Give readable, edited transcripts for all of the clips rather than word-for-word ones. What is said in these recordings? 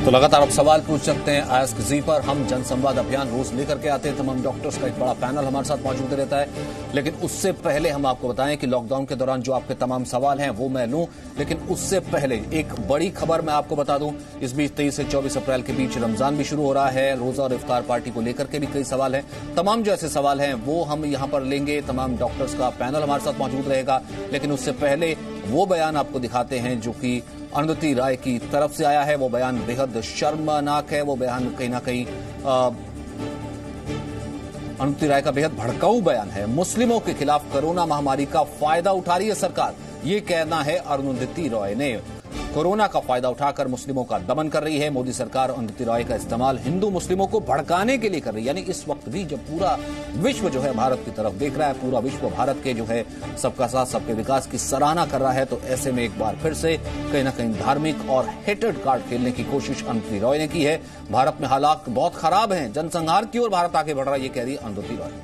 तो लगातार आप सवाल पूछ सकते हैं आस्क जी पर। हम जनसंवाद अभियान रोज लेकर के आते हैं, तमाम डॉक्टर्स का एक बड़ा पैनल हमारे साथ मौजूद रहता है। लेकिन उससे पहले हम आपको बताएं कि लॉकडाउन के दौरान जो आपके तमाम सवाल हैं वो मैं लूं, लेकिन उससे पहले एक बड़ी खबर मैं आपको बता दूं। इस बीच 23 से 24 अप्रैल के बीच रमजान भी शुरू हो रहा है। रोजा और इफ्तार पार्टी को लेकर के भी कई सवाल हैं। तमाम जो ऐसे सवाल हैं वो हम यहां पर लेंगे। तमाम डॉक्टर्स का पैनल हमारे साथ मौजूद रहेगा। लेकिन उससे पहले वो बयान आपको दिखाते हैं जो कि अरुंधति राय की तरफ से आया है। वो बयान बेहद शर्मनाक है। वो बयान कहीं ना कहीं अरुंधति राय का बेहद भड़काऊ बयान है। मुस्लिमों के खिलाफ कोरोना महामारी का फायदा उठा रही है सरकार, ये कहना है अरुंधति राय ने। कोरोना का फायदा उठाकर मुस्लिमों का दमन कर रही है मोदी सरकार। अरुंधति राय का इस्तेमाल हिंदू मुस्लिमों को भड़काने के लिए कर रही है। यानी इस वक्त भी जब पूरा विश्व जो है भारत की तरफ देख रहा है, पूरा विश्व भारत के जो है सबका साथ सबके विकास की सराहना कर रहा है, तो ऐसे में एक बार फिर से कहीं ना कहीं धार्मिक और हेटेड कार्ड खेलने की कोशिश अरुंधति राय ने की है। भारत में हालात बहुत खराब हैं, जनसंहार की ओर भारत आगे बढ़ रहा है, ये कह रही है अरुंधति राय।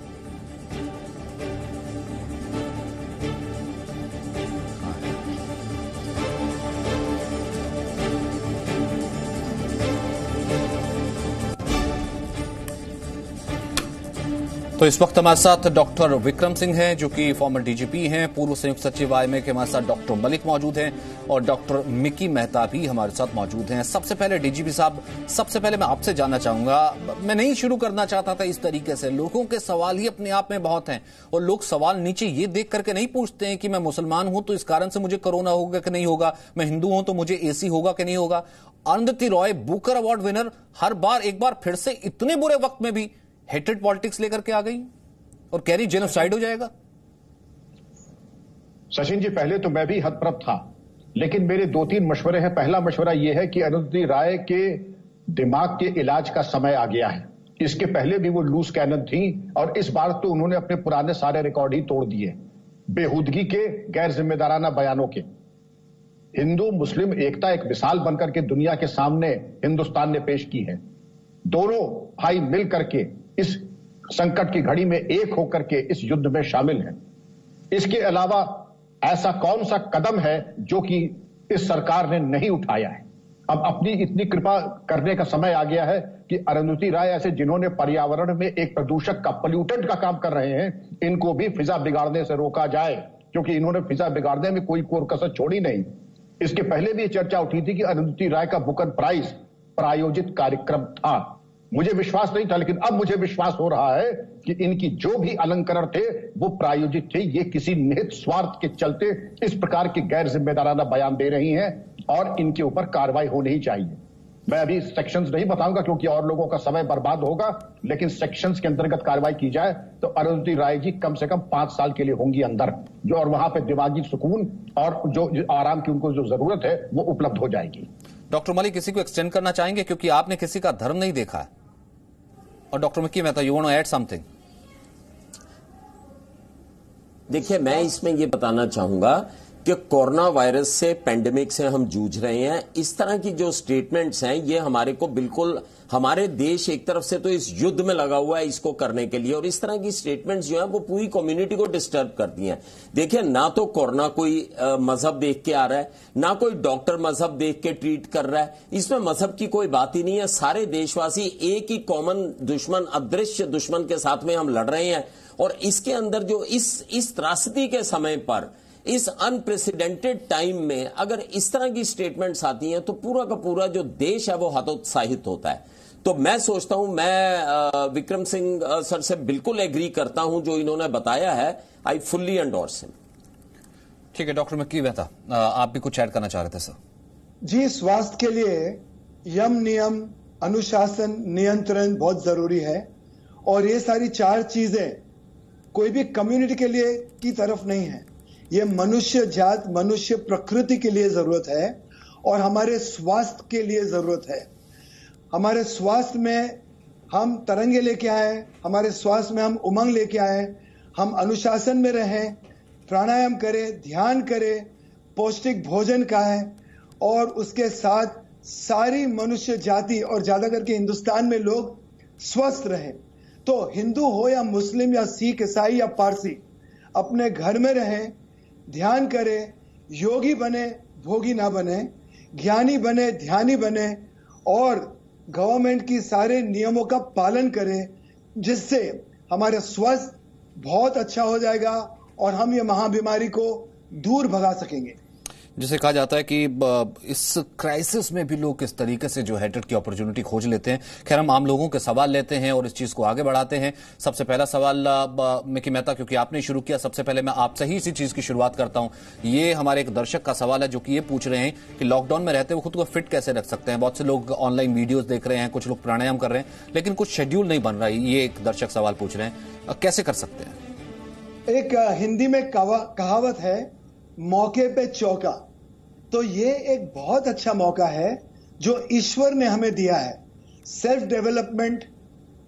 तो इस वक्त हमारे साथ डॉक्टर विक्रम सिंह हैं जो कि फॉर्मर डीजीपी हैं, पूर्व संयुक्त सचिव आईएमए के हमारे साथ डॉक्टर मलिक मौजूद हैं और डॉक्टर मिकी मेहता भी हमारे साथ मौजूद हैं। सबसे पहले डीजीपी साहब, सबसे पहले मैं आपसे जानना चाहूंगा, मैं नहीं शुरू करना चाहता था इस तरीके से। लोगों के सवाल ही अपने आप में बहुत हैं और लोग सवाल नीचे ये देख करके नहीं पूछते हैं कि मैं मुसलमान हूं तो इस कारण से मुझे कोरोना होगा कि नहीं होगा, मैं हिंदू हूं तो मुझे एसी होगा कि नहीं होगा। अरुंधति राय बुकर अवार्ड विनर हर बार एक बार फिर से इतने बुरे वक्त में भी हेटेड पॉलिटिक्स लेकर के आ गई और कह रही जेनोसाइड हो जाएगा। सचिन जी, पहले तो मैं भी हतप्रभ था, लेकिन मेरे 2-3 मशवरे हैं। पहला मशवरा यह है कि अरुंधति राय के दिमाग के इलाज का समय आ गया है। इसके पहले भी वो लूज कैनन थी और इस बार तो उन्होंने अपने पुराने सारे रिकॉर्ड ही तोड़ दिए, बेहूदगी के, गैर जिम्मेदाराना बयानों के। हिंदू मुस्लिम एकता एक मिसाल बनकर के दुनिया के सामने हिंदुस्तान ने पेश की है। दोनों भाई मिल करके इस संकट की घड़ी में एक होकर के इस युद्ध में शामिल हैं। इसके अलावा ऐसा कौन सा कदम है जो कि इस सरकार ने नहीं उठाया है। अब अपनी इतनी कृपा करने का समय आ गया है कि अरुंधति राय ऐसे जिन्होंने पर्यावरण में एक प्रदूषक का, पोल्यूटेंट का काम कर रहे हैं, इनको भी फिजा बिगाड़ने से रोका जाए, क्योंकि इन्होंने फिजा बिगाड़ने में कोई कोर कसर छोड़ी नहीं। इसके पहले भी चर्चा उठी थी कि अरुंधति राय का बुकर प्राइज प्रायोजित कार्यक्रम था। मुझे विश्वास नहीं था, लेकिन अब मुझे विश्वास हो रहा है कि इनकी जो भी अलंकरण थे वो प्रायोजित थे। ये किसी निहित स्वार्थ के चलते इस प्रकार के गैर जिम्मेदाराना बयान दे रही हैं और इनके ऊपर कार्रवाई होनी ही चाहिए। मैं अभी सेक्शंस नहीं बताऊंगा क्योंकि और लोगों का समय बर्बाद होगा, लेकिन सेक्शंस के अंतर्गत कार्रवाई की जाए तो अरुंधति राय जी कम से कम 5 साल के लिए होंगी अंदर, जो और वहां पे दिमागी सुकून और जो आराम की उनको जो जरूरत है वो उपलब्ध हो जाएगी। डॉक्टर मलिक, किसी को एक्सटेंड करना चाहेंगे क्योंकि आपने किसी का धर्म नहीं देखा है। और doctor Mickey Mehta, you want to add something? देखिए, मैं इसमें ये बताना चाहूंगा कि कोरोना वायरस से, पेंडेमिक से हम जूझ रहे हैं। इस तरह की जो स्टेटमेंट्स हैं ये हमारे को बिल्कुल, हमारे देश एक तरफ से तो इस युद्ध में लगा हुआ है इसको करने के लिए, और इस तरह की स्टेटमेंट्स जो है वो पूरी कम्युनिटी को डिस्टर्ब करती हैं। देखिए, ना तो कोरोना कोई मजहब देख के आ रहा है, ना कोई डॉक्टर मजहब देख के ट्रीट कर रहा है। इसमें मजहब की कोई बात ही नहीं है। सारे देशवासी एक ही कॉमन दुश्मन, अदृश्य दुश्मन के साथ में हम लड़ रहे हैं। और इसके अंदर जो इस त्रासदी के समय पर, इस अनप्रेसिडेंटेड टाइम में अगर इस तरह की स्टेटमेंट्स आती हैं तो पूरा का पूरा जो देश है वो हतोत्साहित होता है। तो मैं सोचता हूं, मैं विक्रम सिंह सर से बिल्कुल एग्री करता हूं जो इन्होंने बताया है। I fully endorse him. ठीक है, डॉक्टर मिकी मेहता, आप भी कुछ ऐड करना चाह रहे थे सर? जी, स्वास्थ्य के लिए यम, नियम, अनुशासन, नियंत्रण बहुत जरूरी है। और ये सारी 4 चीजें कोई भी कम्युनिटी के लिए की तरफ नहीं है, ये मनुष्य जात, मनुष्य प्रकृति के लिए जरूरत है और हमारे स्वास्थ्य के लिए जरूरत है। हमारे स्वास्थ्य में हम तरंगे लेके आए, हमारे स्वास्थ्य में हम उमंग लेके आए, हम अनुशासन में रहें, प्राणायाम करें, ध्यान करें, पौष्टिक भोजन खाएं और उसके साथ सारी मनुष्य जाति और ज्यादा करके हिंदुस्तान में लोग स्वस्थ रहें। तो हिंदू हो या मुस्लिम या सिख, ईसाई या पारसी, अपने घर में रहें, ध्यान करें, योगी बने, भोगी ना बने, ज्ञानी बने, ध्यानी बने और गवर्नमेंट की सारे नियमों का पालन करें, जिससे हमारा स्वास्थ्य बहुत अच्छा हो जाएगा और हम ये महाबीमारी को दूर भगा सकेंगे। जिसे कहा जाता है कि इस क्राइसिस में भी लोग इस तरीके से जो हेडेड की अपॉर्चुनिटी खोज लेते हैं। खैर, हम आम लोगों के सवाल लेते हैं और इस चीज को आगे बढ़ाते हैं। सबसे पहला सवाल मिकी मेहता, क्योंकि आपने शुरू किया, सबसे पहले मैं आपसे ही इसी चीज की शुरुआत करता हूं। ये हमारे एक दर्शक का सवाल है जो कि ये पूछ रहे हैं कि लॉकडाउन में रहते हुए खुद को फिट कैसे रख सकते हैं। बहुत से लोग ऑनलाइन वीडियोज देख रहे हैं, कुछ लोग प्राणायाम कर रहे हैं, लेकिन कुछ शेड्यूल नहीं बन रहा है। ये एक दर्शक सवाल पूछ रहे हैं, कैसे कर सकते हैं? एक हिंदी में कहावत है, मौके पे चौका। तो ये एक बहुत अच्छा मौका है जो ईश्वर ने हमें दिया है सेल्फ डेवलपमेंट,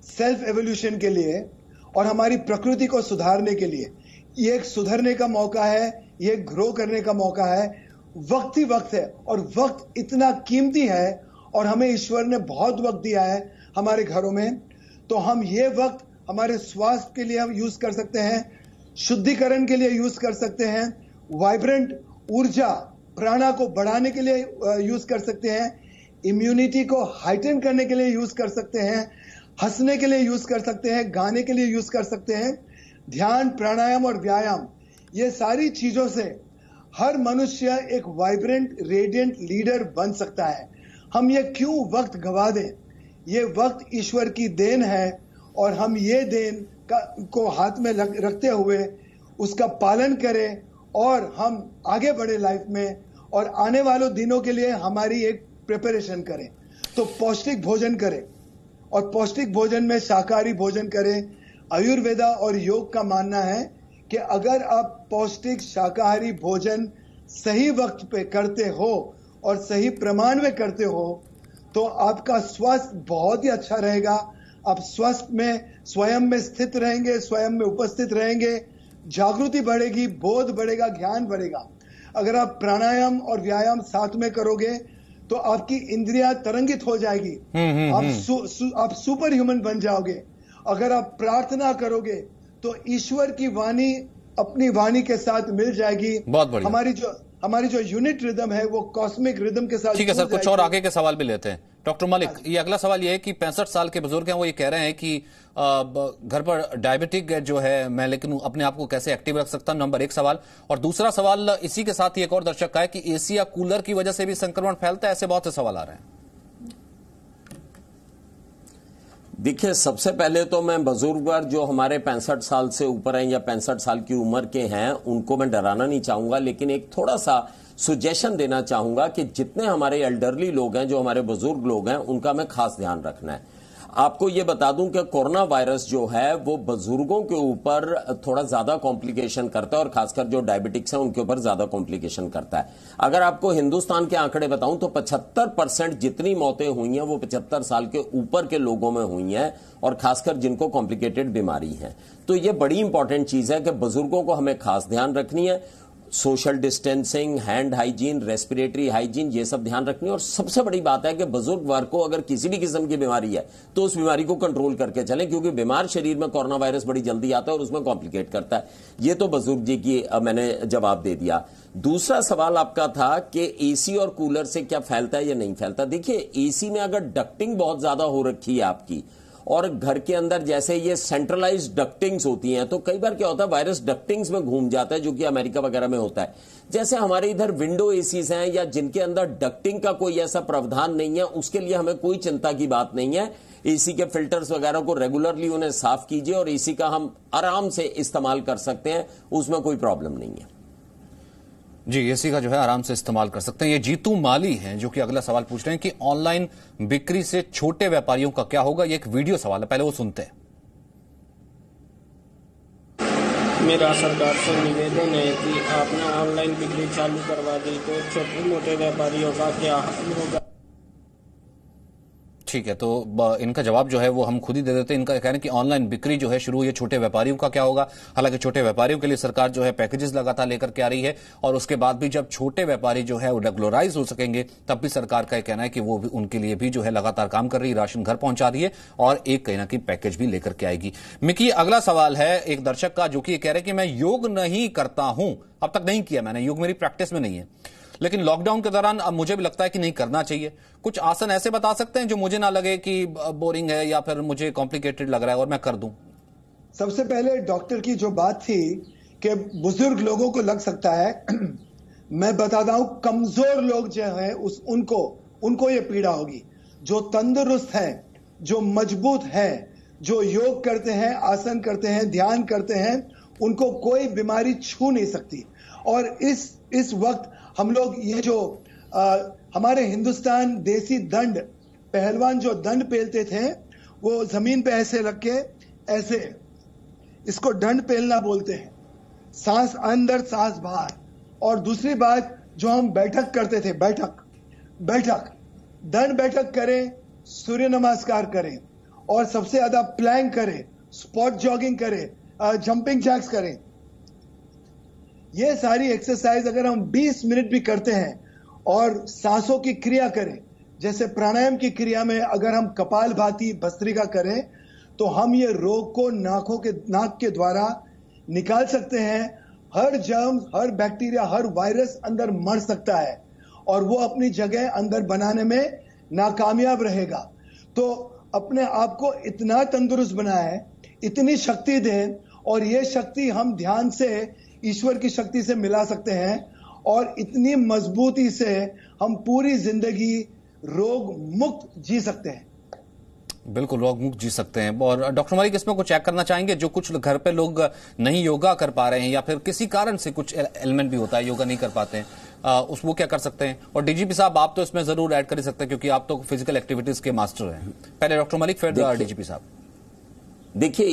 सेल्फ एवोल्यूशन के लिए और हमारी प्रकृति को सुधारने के लिए। ये एक सुधरने का मौका है, ये ग्रो करने का मौका है। वक्त ही वक्त है और वक्त इतना कीमती है और हमें ईश्वर ने बहुत वक्त दिया है हमारे घरों में। तो हम ये वक्त हमारे स्वास्थ्य के लिए हम यूज कर सकते हैं, शुद्धिकरण के लिए यूज कर सकते हैं, वाइब्रेंट ऊर्जा प्राणा को बढ़ाने के लिए यूज कर सकते हैं, इम्यूनिटी को हाइटेन करने के लिए यूज कर सकते हैं, हंसने के लिए यूज कर सकते हैं, गाने के लिए यूज कर सकते हैं। ध्यान, प्राणायाम और व्यायाम, ये सारी चीजों से हर मनुष्य एक वाइब्रेंट, रेडिएंट लीडर बन सकता है। हम ये क्यों वक्त गवा दें? ये वक्त ईश्वर की देन है और हम ये देन को हाथ में रखते हुए उसका पालन करें और हम आगे बढ़े लाइफ में और आने वालों दिनों के लिए हमारी एक प्रिपरेशन करें। तो पौष्टिक भोजन करें और पौष्टिक भोजन में शाकाहारी भोजन करें। आयुर्वेदा और योग का मानना है कि अगर आप पौष्टिक शाकाहारी भोजन सही वक्त पे करते हो और सही प्रमाण में करते हो तो आपका स्वास्थ्य बहुत ही अच्छा रहेगा। आप स्वास्थ्य में स्वयं में स्थित रहेंगे, स्वयं में उपस्थित रहेंगे, जागृति बढ़ेगी, बोध बढ़ेगा, ज्ञान बढ़ेगा। अगर आप प्राणायाम और व्यायाम साथ में करोगे तो आपकी इंद्रियां तरंगित हो जाएगी, आप सुपर ह्यूमन बन जाओगे। अगर आप प्रार्थना करोगे तो ईश्वर की वाणी अपनी वाणी के साथ मिल जाएगी। बहुत बढ़िया। हमारी जो यूनिट रिदम है वो कॉस्मिक रिदम के साथ। ठीक है सर, कुछ और आगे के सवाल भी लेते हैं। डॉक्टर मलिक, ये अगला सवाल ये है कि 65 साल के बुजुर्ग हैं, वो ये कह रहे हैं कि घर पर डायबिटिक जो है मैं, लेकिन अपने आप को कैसे एक्टिव रख सकता हूं, नंबर एक सवाल। और दूसरा सवाल इसी के साथ ही एक और दर्शक का है कि एसी या कूलर की वजह से भी संक्रमण फैलता है, ऐसे बहुत से सवाल आ रहे हैं। देखिए, सबसे पहले तो मैं बुजुर्ग वर्ग जो हमारे 65 साल से ऊपर हैं या 65 साल की उम्र के हैं उनको मैं डराना नहीं चाहूंगा, लेकिन एक थोड़ा सा सुजेशन देना चाहूंगा कि जितने हमारे एल्डरली लोग हैं, जो हमारे बुजुर्ग लोग हैं, उनका हमें खास ध्यान रखना है। आपको ये बता दूं कि कोरोना वायरस जो है वो बुजुर्गों के ऊपर थोड़ा ज्यादा कॉम्प्लिकेशन करता है और खासकर जो डायबिटिक्स हैं उनके ऊपर ज्यादा कॉम्प्लिकेशन करता है। अगर आपको हिंदुस्तान के आंकड़े बताऊं तो 75% जितनी मौतें हुई हैं वो 75 साल के ऊपर के लोगों में हुई हैं और खासकर जिनको कॉम्प्लिकेटेड बीमारी है। तो ये बड़ी इंपॉर्टेंट चीज है कि बुजुर्गों को हमें खास ध्यान रखनी है। Social distancing, hand hygiene, respiratory hygiene, ये सब ध्यान रखनी है। और सबसे बड़ी बात है कि बुजुर्ग वर्ग को अगर किसी भी किस्म की बीमारी है तो उस बीमारी को कंट्रोल करके चलें, क्योंकि बीमार शरीर में कोरोना वायरस बड़ी जल्दी आता है और उसमें कॉम्प्लिकेट करता है। ये तो बुजुर्ग जी की मैंने जवाब दे दिया। दूसरा सवाल आपका था कि एसी और कूलर से क्या फैलता है या नहीं फैलता। देखिए, एसी में अगर डक्टिंग बहुत ज्यादा हो रखी है आपकी और घर के अंदर जैसे ये सेंट्रलाइज्ड डक्टिंग्स होती हैं तो कई बार क्या होता है, वायरस डक्टिंग्स में घूम जाता है, जो कि अमेरिका वगैरह में होता है। जैसे हमारे इधर विंडो एसीज हैं या जिनके अंदर डक्टिंग का कोई ऐसा प्रावधान नहीं है, उसके लिए हमें कोई चिंता की बात नहीं है। एसी के फिल्टर्स वगैरह को रेगुलरली उन्हें साफ कीजिए और एसी का हम आराम से इस्तेमाल कर सकते हैं, उसमें कोई प्रॉब्लम नहीं है। जी, एसी का जो है आराम से इस्तेमाल कर सकते हैं। ये जीतू माली हैं जो कि अगला सवाल पूछ रहे हैं कि ऑनलाइन बिक्री से छोटे व्यापारियों का क्या होगा। ये एक वीडियो सवाल है, पहले वो सुनते हैं। मेरा सरकार से निवेदन है कि आपने ऑनलाइन बिक्री चालू करवा दी तो छोटे मोटे व्यापारियों का क्या हाल होगा। ठीक है, तो इनका जवाब जो है वो हम खुद ही दे देते हैं। इनका कहना है कि ऑनलाइन बिक्री जो है शुरू हुई है, छोटे व्यापारियों का क्या होगा। हालांकि छोटे व्यापारियों के लिए सरकार जो है पैकेजेस लगातार लेकर के आ रही है और उसके बाद भी जब छोटे व्यापारी जो है वो रेगुलराइज हो सकेंगे तब भी सरकार का कहना है कि वो भी उनके लिए भी जो है लगातार काम कर रही है, राशन घर पहुंचा रही है और एक कहीं ना कहीं पैकेज भी लेकर के आएगी। मिकी, अगला सवाल है एक दर्शक का जो कि कह रहे हैं कि मैं योग नहीं करता हूं, अब तक नहीं किया मैंने, योग मेरी प्रैक्टिस में नहीं है, लेकिन लॉकडाउन के दौरान अब मुझे भी लगता है कि नहीं करना चाहिए। कुछ आसन ऐसे बता सकते हैं जो मुझे ना लगे कि बोरिंग है या फिर मुझे कॉम्प्लिकेटेड लग रहा है और मैं कर दूं? सबसे पहले डॉक्टर की जो बात थी कि बुजुर्ग लोगों को लग सकता है, मैं बताता हूं कमजोर लोग जो है उनको ये पीड़ा होगी। जो तंदुरुस्त है, जो मजबूत है, जो योग करते हैं, आसन करते हैं, ध्यान करते हैं, उनको कोई बीमारी छू नहीं सकती। और इस वक्त हम लोग ये जो हमारे हिंदुस्तान देसी दंड, पहलवान जो दंड पेलते थे वो जमीन पे ऐसे रख के ऐसे, इसको दंड पेलना बोलते हैं, सांस अंदर सांस बाहर। और दूसरी बात जो हम बैठक करते थे, बैठक दंड बैठक करें, सूर्य नमस्कार करें और सबसे ज्यादा प्लैंक करें, स्पॉट जॉगिंग करें, जंपिंग जैक्स करें। ये सारी एक्सरसाइज अगर हम 20 मिनट भी करते हैं और सांसों की क्रिया करें, जैसे प्राणायाम की क्रिया में अगर हम कपालभाति भस्त्रिका करें तो हम ये रोग को नाक के द्वारा निकाल सकते हैं। हर जर्म, हर बैक्टीरिया, हर वायरस अंदर मर सकता है और वो अपनी जगह अंदर बनाने में नाकामयाब रहेगा। तो अपने आप को इतना तंदुरुस्त बनाए, इतनी शक्ति दें, और ये शक्ति हम ध्यान से ईश्वर की शक्ति से मिला सकते हैं और इतनी मजबूती से हम पूरी जिंदगी रोग मुक्त जी सकते हैं। बिल्कुल, रोग मुक्त जी सकते हैं। और डॉक्टर मलिक, इसमें कुछ चेक करना चाहेंगे, जो कुछ घर पे लोग नहीं योगा कर पा रहे हैं या फिर किसी कारण से कुछ एलिमेंट भी होता है योगा नहीं कर पाते हैं, वो क्या कर सकते हैं? और डीजीपी साहब, आप तो इसमें जरूर ऐड कर ही सकते हैं क्योंकि आप तो फिजिकल एक्टिविटीज के मास्टर हैं। पहले डॉक्टर मलिक, फिर डीजीपी साहब। देखिए,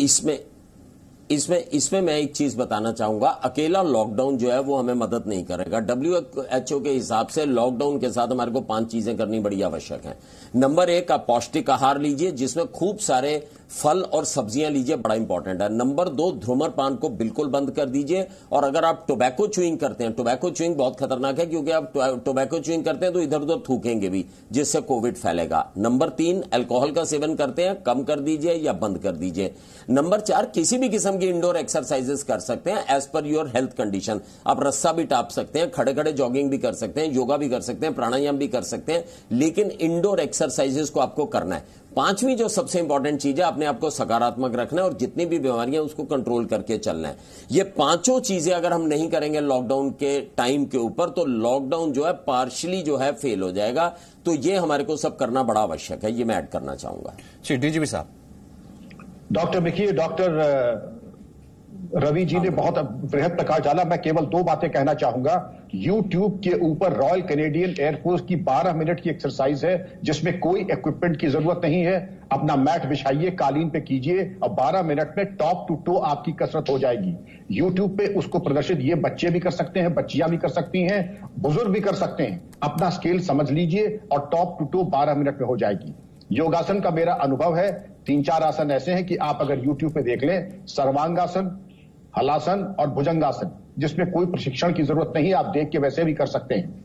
इसमें मैं एक चीज बताना चाहूंगा। अकेला लॉकडाउन जो है वो हमें मदद नहीं करेगा। WHO के हिसाब से लॉकडाउन के साथ हमारे को 5 चीजें करनी बड़ी आवश्यक हैं। नंबर 1, आप पौष्टिक आहार लीजिए जिसमें खूब सारे फल और सब्जियां लीजिए, बड़ा इंपॉर्टेंट है। नंबर 2, धूम्रपान को बिल्कुल बंद कर दीजिए। और अगर आप टोबैको च्यूइंग करते हैं, टोबैको च्यूइंग बहुत खतरनाक है क्योंकि आप टोबैको च्यूइंग करते हैं तो इधर उधर थूकेंगे भी, जिससे कोविड फैलेगा। नंबर 3, अल्कोहल का सेवन करते हैं, कम कर दीजिए या बंद कर दीजिए। नंबर 4, किसी भी किस्म की इंडोर एक्सरसाइजेस कर सकते हैं as per your health condition. आप रस्सा भी टाप सकते हैं, खड़े खड़े जॉगिंग भी कर सकते हैं, योगा भी कर सकते हैं, प्राणायाम भी कर सकते हैं, लेकिन इंडोर एक्सरसाइजेस को आपको करना है। 5वीं जो सबसे इंपॉर्टेंट चीज है, अपने आप को सकारात्मक रखना है और जितनी भी बीमारियां उसको कंट्रोल करके चलना है। ये 5 चीजें अगर हम नहीं करेंगे लॉकडाउन के टाइम के ऊपर, तो लॉकडाउन जो है पार्शली जो है फेल हो जाएगा। तो ये हमारे को सब करना बड़ा आवश्यक है, ये मैं ऐड करना चाहूंगा। जी, डीजीपी साहब। डॉक्टर देखिए, डॉक्टर रवि जी ने बहुत बृहद प्रकाश डाला। मैं केवल 2 बातें कहना चाहूंगा। YouTube के ऊपर रॉयल कैनेडियन एयरफोर्स की 12 मिनट की एक्सरसाइज है जिसमें कोई इक्विपमेंट की जरूरत नहीं है। अपना मैट बिछाइए, कालीन पे कीजिए और 12 मिनट में टॉप टू टो आपकी कसरत हो जाएगी। YouTube पे उसको प्रदर्शित ये बच्चे भी कर सकते हैं, बच्चियां भी कर सकती हैं, बुजुर्ग भी कर सकते हैं। अपना स्केल समझ लीजिए और टॉप टू टो 12 मिनट में हो जाएगी। योगासन का मेरा अनुभव है, 3-4 आसन ऐसे हैं कि आप अगर YouTube पे देख लें, सर्वांगासन, हलासन और भुजंगासन, जिसमें कोई प्रशिक्षण की जरूरत नहीं, आप देख के वैसे भी कर सकते हैं।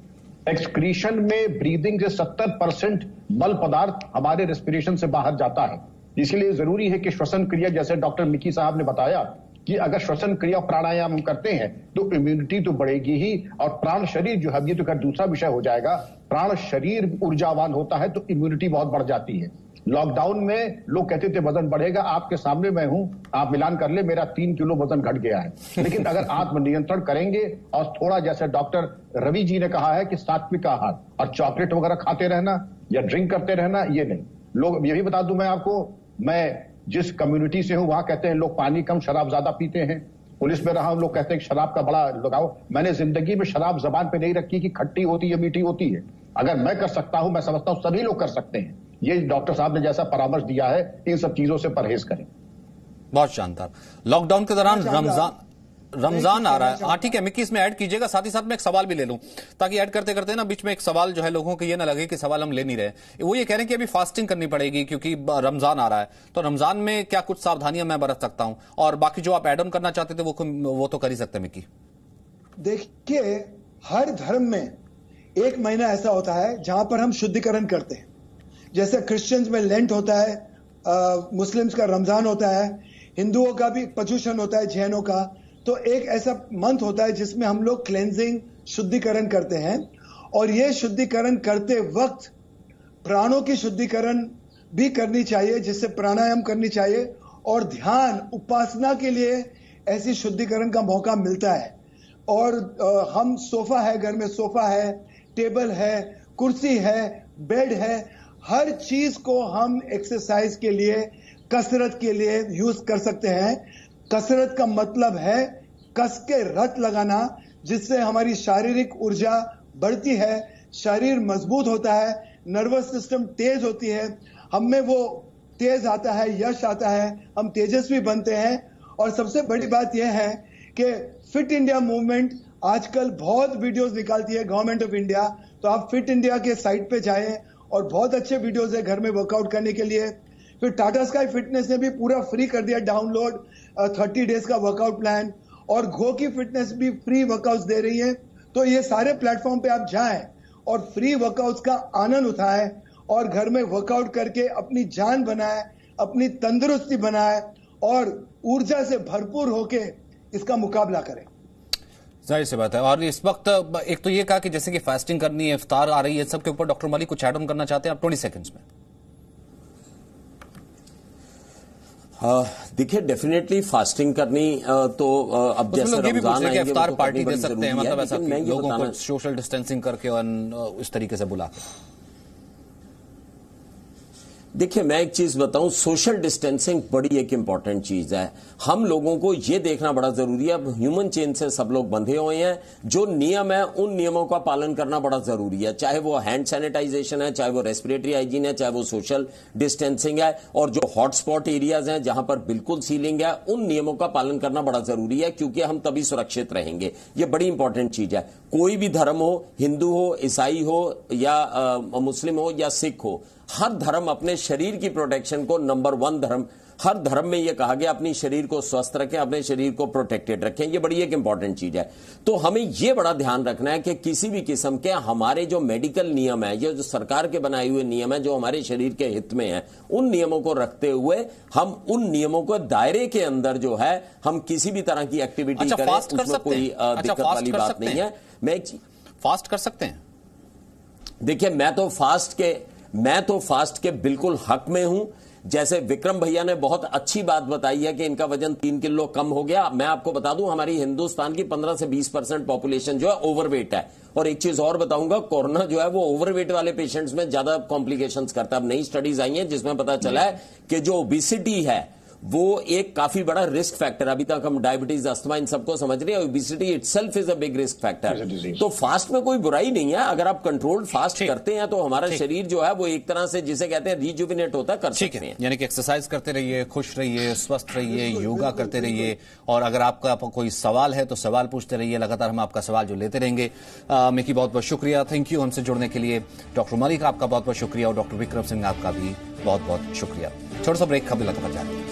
एक्सक्रीशन में ब्रीदिंग से 70% मल पदार्थ हमारे रेस्पिरेशन से बाहर जाता है। इसलिए जरूरी है कि श्वसन क्रिया, जैसे डॉक्टर मिकी साहब ने बताया कि अगर श्वसन क्रिया प्राणायाम हम करते हैं तो इम्यूनिटी तो बढ़ेगी ही, और प्राण शरीर जो है, ये तो खैर दूसरा विषय हो जाएगा, प्राण शरीर ऊर्जावान होता है तो इम्यूनिटी बहुत बढ़ जाती है। लॉकडाउन में लोग कहते थे वजन बढ़ेगा, आपके सामने मैं हूं, आप मिलान कर ले, मेरा 3 किलो वजन घट गया है। लेकिन अगर आत्मनियंत्रण करेंगे और थोड़ा, जैसे डॉक्टर रवि जी ने कहा है कि सात्विक आहार और चॉकलेट वगैरह खाते रहना या ड्रिंक करते रहना, ये नहीं। लोग, ये भी बता दूं मैं आपको, मैं जिस कम्युनिटी से हूं वहां कहते हैं लोग पानी कम शराब ज्यादा पीते हैं। पुलिस में रहा हूं, लोग कहते हैं कि शराब का बड़ा लगाव। मैंने जिंदगी में शराब जबान पे नहीं रखी कि खट्टी होती है मीठी होती है। अगर मैं कर सकता हूं, मैं समझता हूं सभी लोग कर सकते हैं। ये डॉक्टर साहब ने जैसा परामर्श दिया है, इन सब चीजों से परहेज करें। बहुत शानदार। लॉकडाउन के दौरान रमजान आ रहा है। हाँ ठीक है, मिक्की इसमें ऐड कीजिएगा। साथ ही साथ मैं एक सवाल भी ले लूं, ताकि ऐड करते करते ना बीच में एक सवाल जो है लोगों को ये ना लगे कि सवाल हम ले नहीं रहे। वो ये कह रहे हैं कि अभी फास्टिंग करनी पड़ेगी क्योंकि रमजान आ रहा है, तो रमजान में क्या कुछ सावधानियां मैं बरत सकता हूं? और बाकी जो आप ऐड ऑन करना चाहते थे वो तो कर ही सकते हैं मिक्की। देखिए, हर धर्म में 1 महीना ऐसा होता है जहां पर हम शुद्धिकरण करते हैं। जैसे क्रिश्चियंस में लेंट होता है, मुस्लिम्स का रमजान होता है, हिंदुओं का भी पर्युषण होता है, जैनों का। तो एक ऐसा मंथ होता है जिसमें हम लोग क्लेंजिंग, शुद्धिकरण करते हैं। और ये शुद्धिकरण करते वक्त प्राणों की शुद्धिकरण भी करनी चाहिए, जिससे प्राणायाम करनी चाहिए और ध्यान उपासना के लिए ऐसी शुद्धिकरण का मौका मिलता है। और हम सोफा है, घर में सोफा है, टेबल है, कुर्सी है, बेड है, हर चीज को हम एक्सरसाइज के लिए, कसरत के लिए यूज कर सकते हैं। कसरत का मतलब है कस के रत लगाना, जिससे हमारी शारीरिक ऊर्जा बढ़ती है, शरीर मजबूत होता है, नर्वस सिस्टम तेज होती है, हम में वो तेज आता है, यश आता है, हम तेजस्वी बनते हैं। और सबसे बड़ी बात यह है कि फिट इंडिया मूवमेंट आजकल बहुत वीडियोस निकालती है गवर्नमेंट ऑफ इंडिया, तो आप फिट इंडिया के साइट पे जाएं और बहुत अच्छे वीडियोस है घर में वर्कआउट करने के लिए। फिर टाटा स्काई फिटनेस ने भी पूरा फ्री कर दिया डाउनलोड 30 डेज का वर्कआउट प्लान, और गो की फिटनेस भी फ्री वर्कआउट्स दे रही है। तो ये सारे प्लेटफॉर्म पे आप जाएं और फ्री वर्कआउट्स का आनंद उठाएं और घर में वर्कआउट करके अपनी जान बनाए, अपनी तंदुरुस्ती बनाए और ऊर्जा से भरपूर होके इसका मुकाबला करें। जाहिर सी बात है। और इस वक्त एक तो ये कहा कि जैसे कि फास्टिंग करनी है, इफ्तार आ रही है, सबके ऊपर डॉक्टर मलिक कुछ ऐड ऑन करना चाहते हैं आप 20 सेकंड्स में? देखिए, डेफिनेटली फास्टिंग करनी तो अब जैसे रमजान आएंगे इफ्तार पार्टी दे सकते हैं, मतलब ऐसा लोगों को सोशल डिस्टेंसिंग करके और इस तरीके से बुला के। देखिए, मैं एक चीज बताऊं, सोशल डिस्टेंसिंग बड़ी एक इंपॉर्टेंट चीज है। हम लोगों को यह देखना बड़ा जरूरी है, अब ह्यूमन चेन से सब लोग बंधे हुए हैं, जो नियम है उन नियमों का पालन करना बड़ा जरूरी है, चाहे वो हैंड सैनिटाइजेशन है, चाहे वो रेस्पिरेटरी हाइजीन है, चाहे वो सोशल डिस्टेंसिंग है, और जो हॉटस्पॉट एरियाज हैं जहां पर बिल्कुल सीलिंग है, उन नियमों का पालन करना बड़ा जरूरी है, क्योंकि हम तभी सुरक्षित रहेंगे। ये बड़ी इंपॉर्टेंट चीज है। कोई भी धर्म हो, हिंदू हो, ईसाई हो या मुस्लिम हो या सिख हो, हर धर्म अपने शरीर की प्रोटेक्शन को नंबर 1 धर्म, हर धर्म में यह कहा गया अपनी शरीर को स्वस्थ रखें, अपने शरीर को प्रोटेक्टेड रखें। यह बड़ी एक इंपॉर्टेंट चीज है। तो हमें यह बड़ा ध्यान रखना है कि किसी भी किस्म के हमारे जो मेडिकल नियम है, ये जो सरकार के बनाए हुए नियम है, जो हमारे शरीर के हित में है, उन नियमों को रखते हुए हम उन नियमों को दायरे के अंदर जो है हम किसी भी तरह की एक्टिविटी करें, उसमें कोई दिक्कत वाली बात नहीं है। मैं फास्ट कर सकते हैं। देखिए, मैं तो फास्ट के बिल्कुल हक में हूं। जैसे विक्रम भैया ने बहुत अच्छी बात बताई है कि इनका वजन 3 किलो कम हो गया। मैं आपको बता दूं, हमारी हिंदुस्तान की 15 से 20% पॉपुलेशन जो है ओवरवेट है। और एक चीज और बताऊंगा, कोरोना जो है वो ओवरवेट वाले पेशेंट्स में ज्यादा कॉम्प्लिकेशंस करता है। अब नई स्टडीज आई हैं जिसमें पता चला है कि जो ओबेसिटी है वो एक काफी बड़ा रिस्क फैक्टर। अभी तक हम डायबिटीज, अस्थमा इन सबको समझ रहे हैं, obesity itself is a big risk factor. तो फास्ट में कोई बुराई नहीं है, अगर आप कंट्रोल्ड फास्ट करते हैं तो हमारा शरीर जो है वो एक तरह से जिसे कहते हैं रिजुविनेट होता कर सकते हैं। यानी कि एक्सरसाइज करते रहिए, खुश रहिए, स्वस्थ रहिए, योगा करते रहिए, और अगर आपका कोई सवाल है तो सवाल पूछते रहिए, लगातार हम आपका सवाल जो लेते रहेंगे। मिकी, बहुत बहुत शुक्रिया, थैंक यू हमसे जुड़ने के लिए। डॉक्टर मलिक, आपका बहुत बहुत शुक्रिया, और डॉक्टर विक्रम सिंह आपका भी बहुत बहुत शुक्रिया। छोटा सा ब्रेक, खबर लगातार जारी है।